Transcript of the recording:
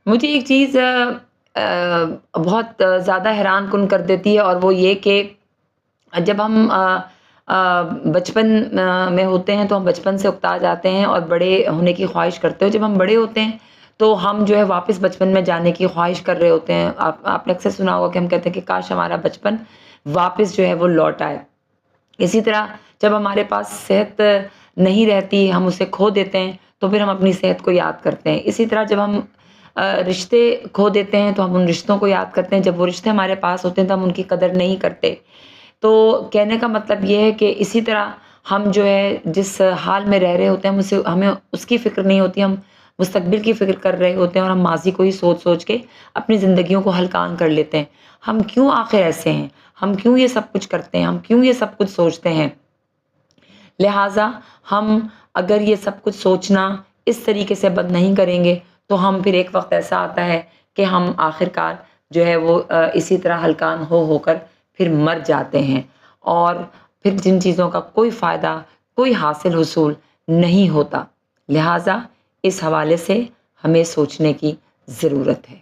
مجھے ایک چیز بہت زیادہ حیران کن کر دیتی ہے، اور وہ یہ کہ جب ہم بچپن میں ہوتے ہیں تو ہم بچپن سے اکتا جاتے ہیں اور بڑے ہونے کی خواہش کرتے ہو. جب ہم بڑے ہوتے ہیں تو ہم جو ہے واپس بچپن میں جانے کی خواہش کر رہے ہوتے ہیں. آپ نے اکثر سنا ہوگا کہ ہم کہتے ہیں کہ کاش ہمارا بچپن واپس جو ہے وہ لوٹ آئے. اسی طرح جب ہمارے پاس صحت نہیں رہتی، ہم اسے کھو دیتے ہیں تو پھر ہم اپنی صحت کو یاد کرتے ہیں. اسی طرح جب ہم رشتے کھو دیتے ہیں تو ہم ان رشتوں کو یاد کرتے ہیں. جب وہ رشتے ہمارے پاس ہوتے ہیں تو ہم ان کی قدر نہیں کرتے. تو کہنے کا مطلب یہ ہے کہ اسی طرح ہم جو ہے جس حال میں رہ رہے ہوتے ہیں ہمیں اس کی فکر نہیں ہوتی. ہم مستقبل کی فکر کر رہے ہوتے ہیں اور ہم ماضی کو ہی سوچ سوچ کے اپنی زندگیوں کو ہلکان کر لیتے ہیں. ہم کیوں آخر ایسے ہیں؟ ہم کیوں یہ سب کچھ کرتے ہیں؟ ہم کیوں یہ سب کچھ سوچتے ہیں؟ لہٰذا ہم اگر یہ سب کچھ سوچنا اس طریقے سے بند نہیں کریں گے تو ہم پھر ایک وقت ایسا آتا ہے کہ ہم آخر کار جو ہے وہ اسی طرح ہلکان ہو کر پھر مر جاتے ہیں، اور پھر جن چیزوں کا کوئی فائدہ، کوئی حاصل حصول نہیں ہوتا. لہٰذا اس حوالے سے ہمیں سوچنے کی ضرورت ہے.